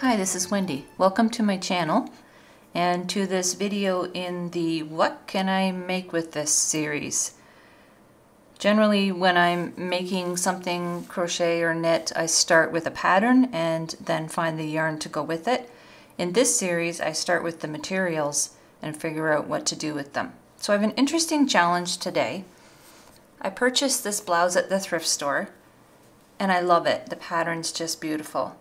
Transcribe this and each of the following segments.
Hi, this is Wendy. Welcome to my channel and to this video in the What Can I Make With This series. Generally, when I'm making something crochet or knit, I start with a pattern and then find the yarn to go with it. In this series, I start with the materials and figure out what to do with them. So I have an interesting challenge today. I purchased this blouse at the thrift store and I love it. The pattern's just beautiful.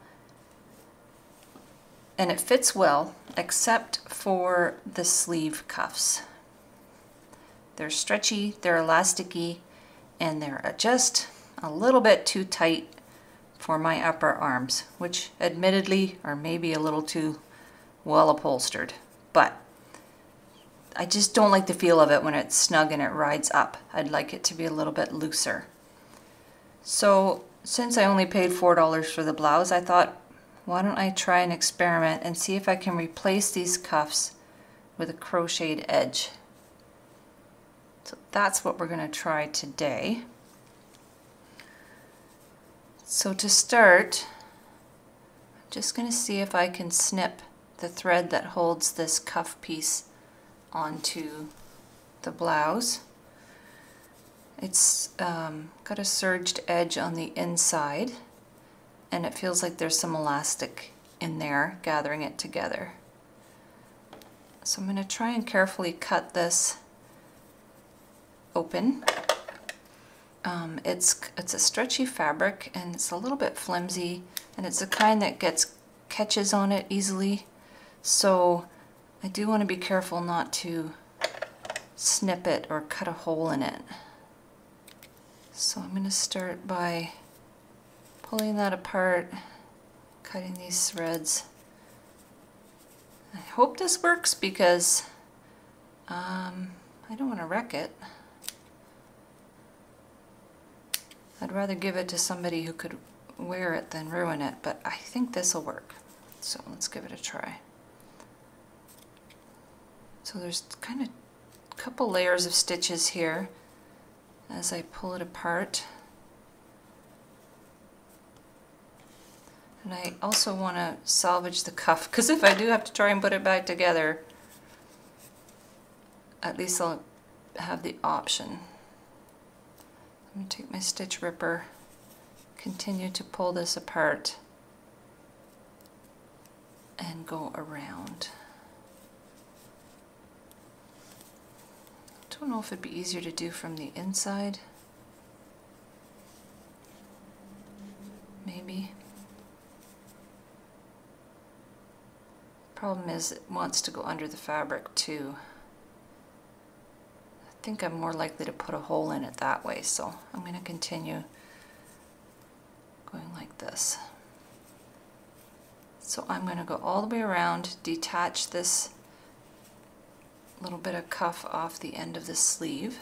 And it fits well, except for the sleeve cuffs. They're stretchy, they're elasticy, and they're just a little bit too tight for my upper arms, which admittedly are maybe a little too well upholstered. But I just don't like the feel of it when it's snug and it rides up. I'd like it to be a little bit looser. So since I only paid $4 for the blouse, I thought, why don't I try an experiment and see if I can replace these cuffs with a crocheted edge. So that's what we're going to try today. So to start, I'm just going to see if I can snip the thread that holds this cuff piece onto the blouse. It's got a serged edge on the inside, and it feels like there's some elastic in there gathering it together. So I'm going to try and carefully cut this open. It's a stretchy fabric and it's a little bit flimsy, and it's the kind that catches on it easily. So I do want to be careful not to snip it or cut a hole in it. So I'm going to start by pulling that apart, cutting these threads. I hope this works because I don't want to wreck it. I'd rather give it to somebody who could wear it than ruin it, but I think this will work. So let's give it a try. So there's kind of a couple layers of stitches here as I pull it apart. And I also want to salvage the cuff, because if I do have to try and put it back together, at least I'll have the option. I'm going to take my stitch ripper, continue to pull this apart, and go around. I don't know if it'd be easier to do from the inside. Maybe. Problem is, it wants to go under the fabric too. I think I'm more likely to put a hole in it that way, so I'm going to continue going like this. So I'm going to go all the way around, detach this little bit of cuff off the end of the sleeve,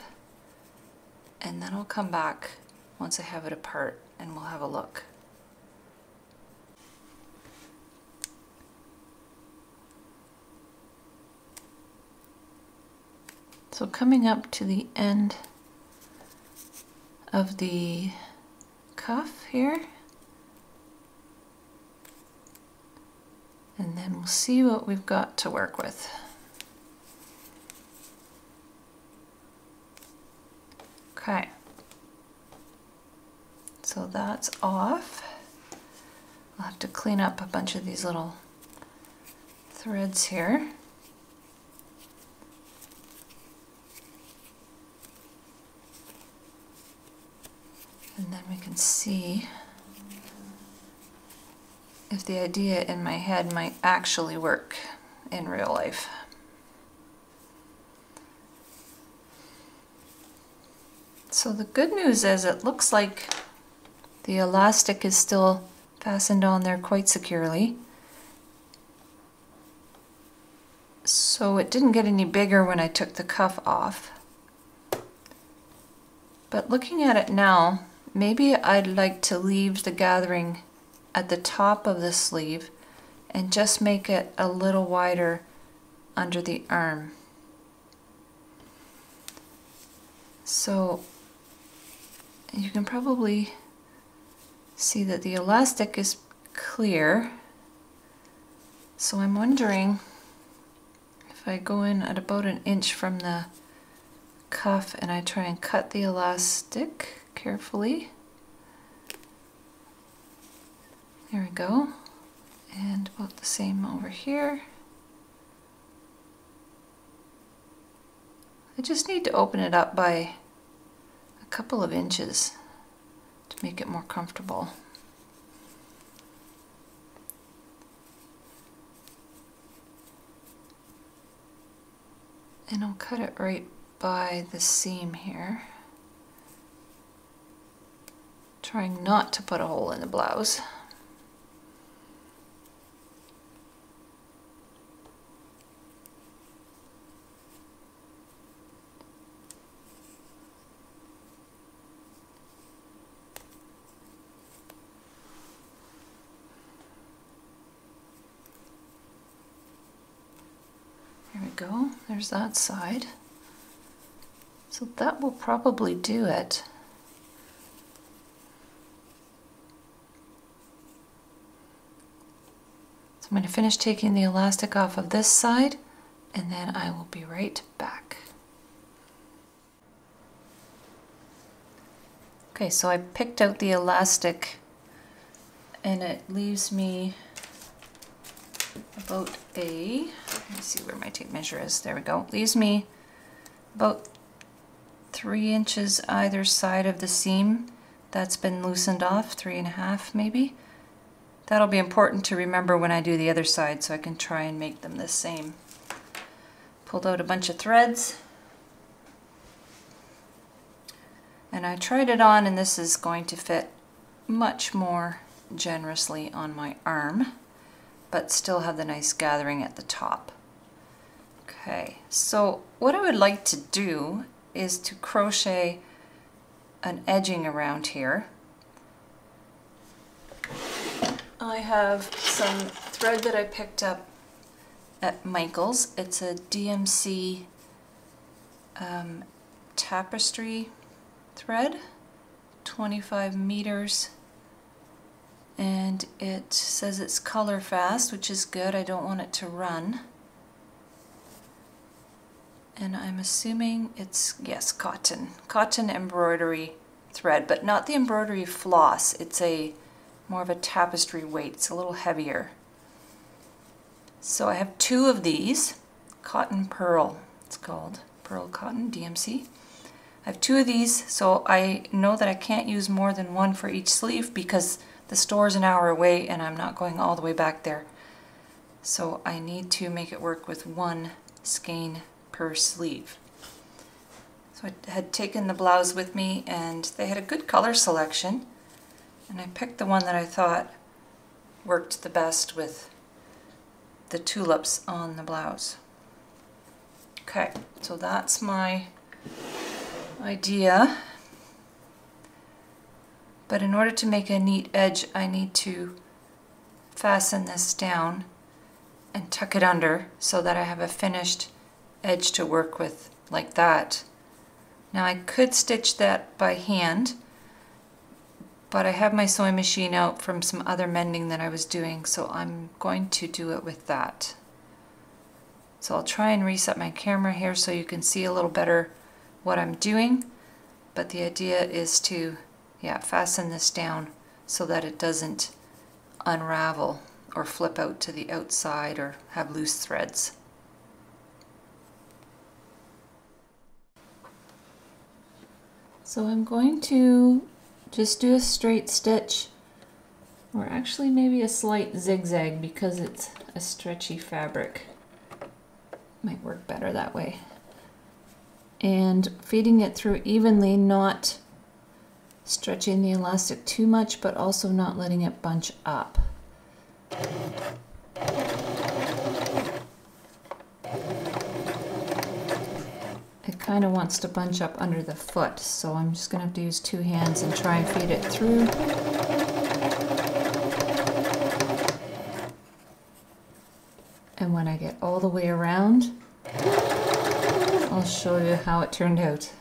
and then I'll come back once I have it apart and we'll have a look. So coming up to the end of the cuff here, and then we'll see what we've got to work with. Okay, so that's off. I'll have to clean up a bunch of these little threads here. And then we can see if the idea in my head might actually work in real life. So the good news is it looks like the elastic is still fastened on there quite securely. So it didn't get any bigger when I took the cuff off. But looking at it now, maybe I'd like to leave the gathering at the top of the sleeve and just make it a little wider under the arm. So you can probably see that the elastic is clear, So I'm wondering if I go in at about 1 inch from the cuff and I try and cut the elastic carefully. There we go. And about the same over here. I just need to open it up by a couple of inches to make it more comfortable. And I'll cut it right by the seam here. Trying not to put a hole in the blouse. There we go, there's that side. So that will probably do it. So I'm going to finish taking the elastic off of this side and then I will be right back. Okay, so I picked out the elastic and it leaves me about let me see where my tape measure is. There we go. Leaves me about 3 inches either side of the seam that's been loosened off, 3.5 maybe. That'll be important to remember when I do the other side so I can try and make them the same. Pulled out a bunch of threads and I tried it on, and this is going to fit much more generously on my arm, but still have the nice gathering at the top. Okay, so what I would like to do is to crochet an edging around here. I have some thread that I picked up at Michael's. It's a DMC tapestry thread, 25 meters. And it says it's color fast, which is good. I don't want it to run. And I'm assuming it's, yes, cotton embroidery thread, but not the embroidery floss. It's a more of a tapestry weight. It's a little heavier. So I have 2 of these, cotton pearl, it's called, pearl cotton, DMC. I have 2 of these, so I know that I can't use more than 1 for each sleeve because the store's an hour away and I'm not going all the way back there. So I need to make it work with 1 skein per sleeve. So I had taken the blouse with me and they had a good color selection, and I picked the one that I thought worked the best with the tulips on the blouse. Okay, so that's my idea. But in order to make a neat edge, I need to fasten this down and tuck it under so that I have a finished edge to work with like that. Now I could stitch that by hand, but I have my sewing machine out from some other mending that I was doing, so I'm going to do it with that. So I'll try and reset my camera here so you can see a little better what I'm doing, but the idea is to fasten this down so that it doesn't unravel or flip out to the outside or have loose threads. So I'm going to just do a straight stitch, or actually maybe a slight zigzag because it's a stretchy fabric. Might work better that way. And feeding it through evenly, not stretching the elastic too much, but also not letting it bunch up. It kind of wants to bunch up under the foot, so I'm just going to have to use 2 hands and try and feed it through. And when I get all the way around, I'll show you how it turned out.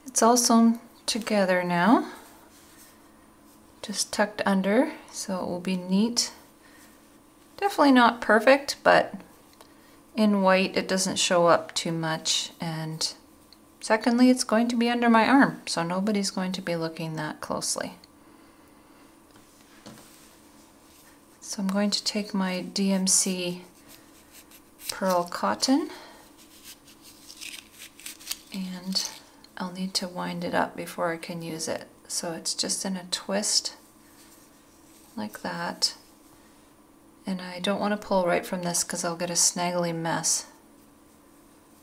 It's all sewn together now, just tucked under, so it will be neat Definitely not perfect, but in white it doesn't show up too much, and secondly it's going to be under my arm, so nobody's going to be looking that closely. So I'm going to take my DMC pearl cotton, and I'll need to wind it up before I can use it. So it's just in a twist like that. And I don't want to pull right from this because I'll get a snaggly mess.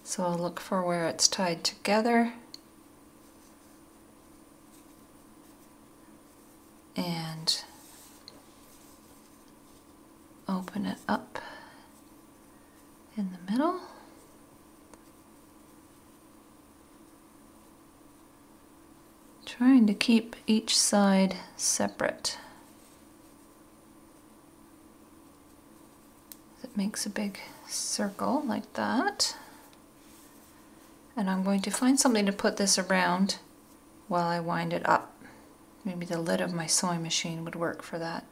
So I'll look for where it's tied together. And open it up in the middle. Trying to keep each side separate. It makes a big circle like that. And I'm going to find something to put this around while I wind it up. Maybe the lid of my sewing machine would work for that.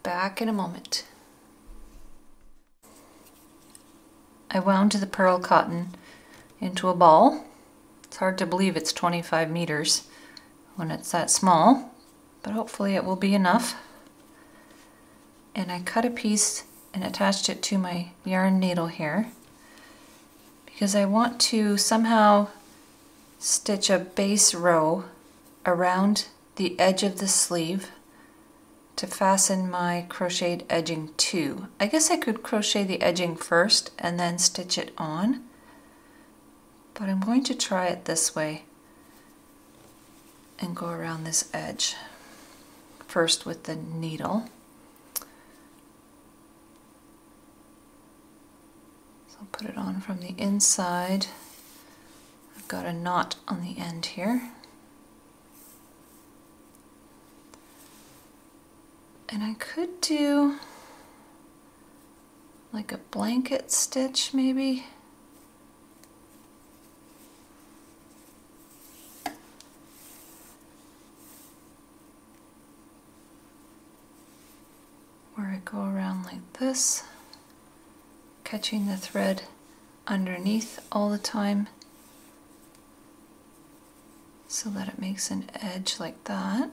Back in a moment. I wound the pearl cotton into a ball. It's hard to believe it's 25 meters when it's that small, but hopefully it will be enough. And I cut a piece and attached it to my yarn needle here because I want to somehow stitch a base row around the edge of the sleeve to fasten my crocheted edging to. I guess I could crochet the edging first and then stitch it on, but I'm going to try it this way and go around this edge first with the needle. So I'll put it on from the inside. I've got a knot on the end here. And I could do like a blanket stitch maybe. Where I go around like this, catching the thread underneath all the time so that it makes an edge like that.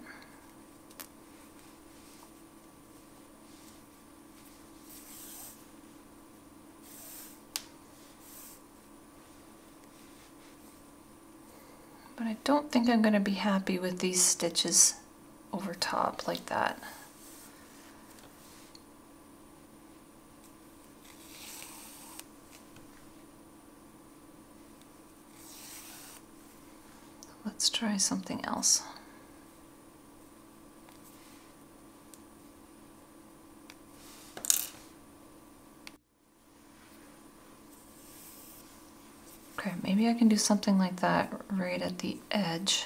But I don't think I'm going to be happy with these stitches over top like that. Let's try something else. Okay, maybe I can do something like that right at the edge.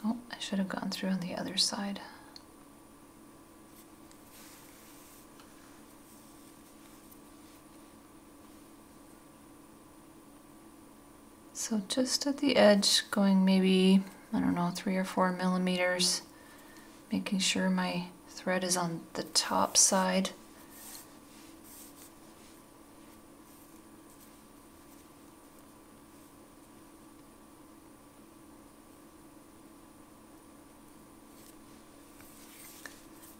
Oh, I should have gone through on the other side. So just at the edge, going maybe, I don't know, 3 or 4 millimeters, making sure my thread is on the top side.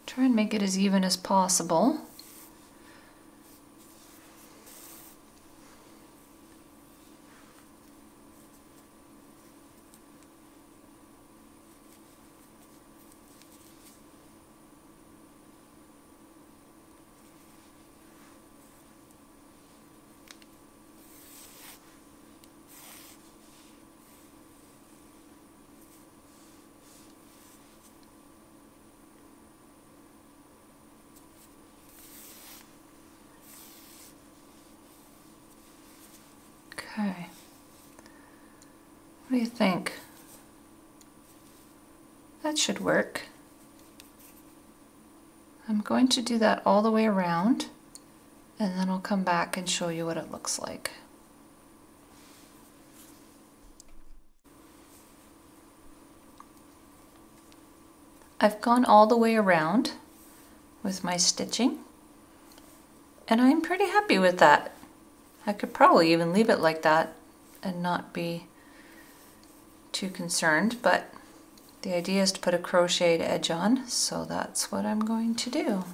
Try and make it as even as possible. do you think? That should work. I'm going to do that all the way around, and then I'll come back and show you what it looks like. I've gone all the way around with my stitching, and I'm pretty happy with that. I could probably even leave it like that and not be too concerned, but the idea is to put a crocheted edge on, so that's what I'm going to do.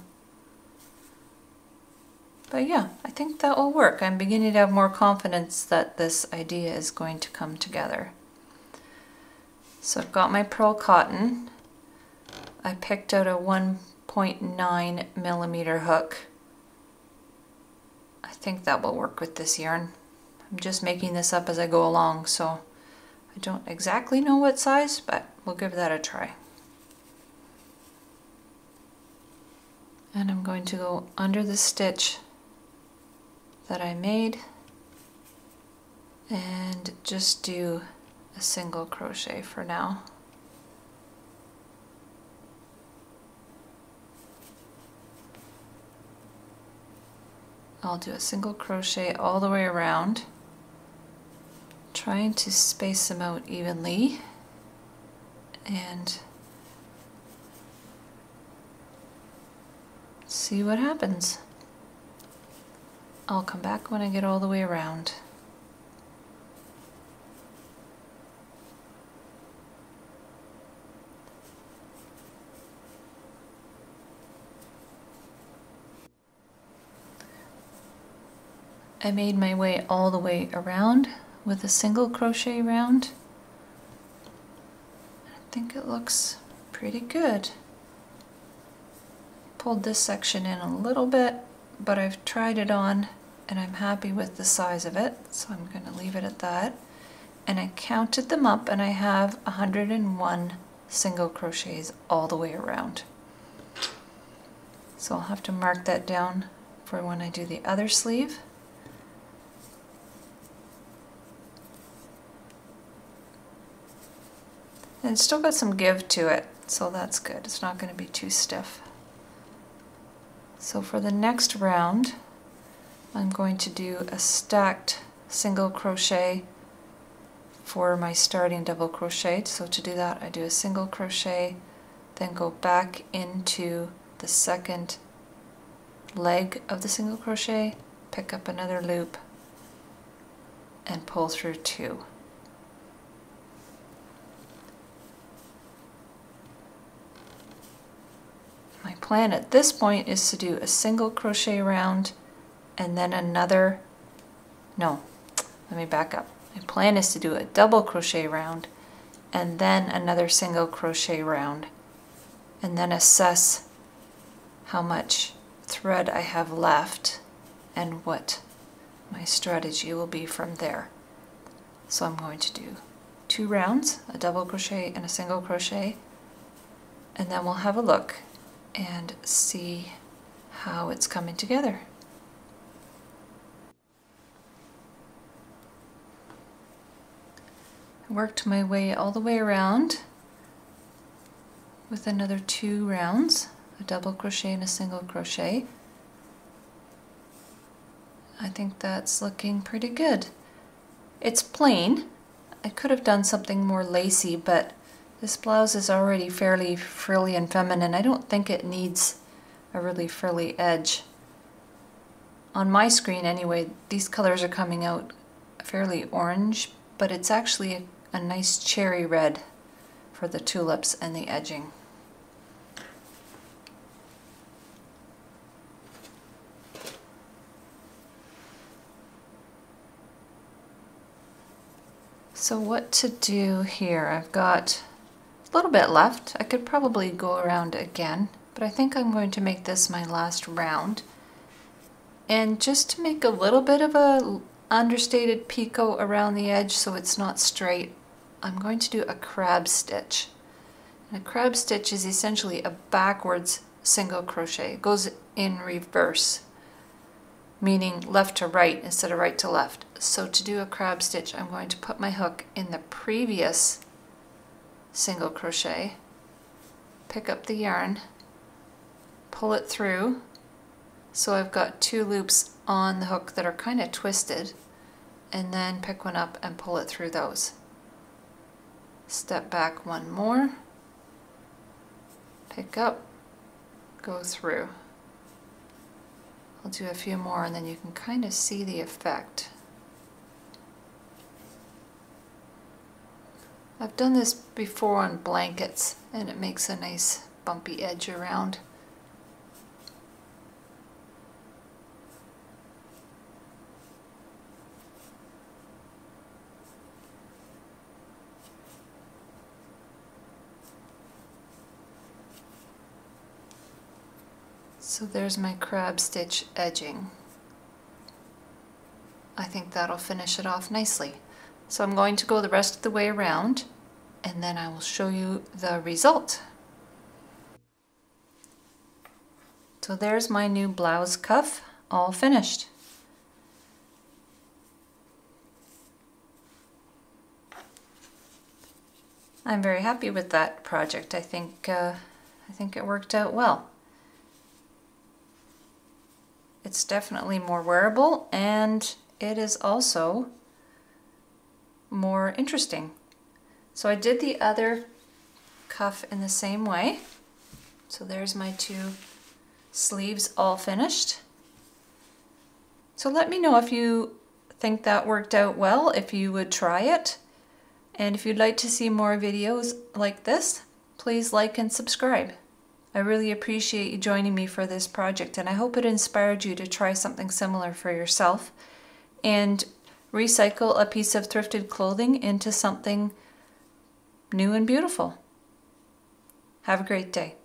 But yeah, I think that will work. I'm beginning to have more confidence that this idea is going to come together. So I've got my pearl cotton. I picked out a 1.9 millimeter hook. I think that will work with this yarn. I'm just making this up as I go along, so I don't exactly know what size, but we'll give that a try. And I'm going to go under the stitch that I made and just do a single crochet for now. I'll do a single crochet all the way around, trying to space them out evenly, and see what happens. I'll come back when I get all the way around. I made my way all the way around with a single crochet round. I think it looks pretty good. Pulled this section in a little bit, but I've tried it on and I'm happy with the size of it, so I'm going to leave it at that. And I counted them up and I have 101 single crochets all the way around. So I'll have to mark that down for when I do the other sleeve. And it's still got some give to it, so that's good. It's not going to be too stiff. So for the next round, I'm going to do a stacked single crochet for my starting double crochet. So to do that, I do a single crochet, then go back into the second leg of the single crochet, pick up another loop, and pull through 2. My plan at this point is to do a single crochet round and then another, no, let me back up. My plan is to do a double crochet round and then another single crochet round, and then assess how much thread I have left and what my strategy will be from there. So I'm going to do 2 rounds, a double crochet and a single crochet, and then we'll have a look and see how it's coming together. I worked my way all the way around with another 2 rounds, a double crochet and a single crochet. I think that's looking pretty good. It's plain. I could have done something more lacy, but this blouse is already fairly frilly and feminine. I don't think it needs a really frilly edge. On my screen anyway, these colors are coming out fairly orange, but it's actually a nice cherry red for the tulips and the edging. So what to do here? I've got a little bit left. I could probably go around again, but I think I'm going to make this my last round. And just to make a little bit of a understated picot around the edge so it's not straight, I'm going to do a crab stitch. And a crab stitch is essentially a backwards single crochet. It goes in reverse, meaning left to right instead of right to left. So to do a crab stitch, I'm going to put my hook in the previous single crochet, pick up the yarn, pull it through, so I've got 2 loops on the hook that are kind of twisted, and then pick one up and pull it through those. Step back one more, pick up, go through. I'll do a few more and then you can kind of see the effect. I've done this before on blankets and it makes a nice bumpy edge around. So there's my crab stitch edging. I think that'll finish it off nicely. So I'm going to go the rest of the way around and then I will show you the result. So there's my new blouse cuff all finished. I'm very happy with that project. I think it worked out well. It's definitely more wearable and it is also more interesting. So I did the other cuff in the same way. So there's my 2 sleeves all finished. So let me know if you think that worked out well, if you would try it. And if you'd like to see more videos like this, please like and subscribe. I really appreciate you joining me for this project, and I hope it inspired you to try something similar for yourself and recycle a piece of thrifted clothing into something new and beautiful. Have a great day.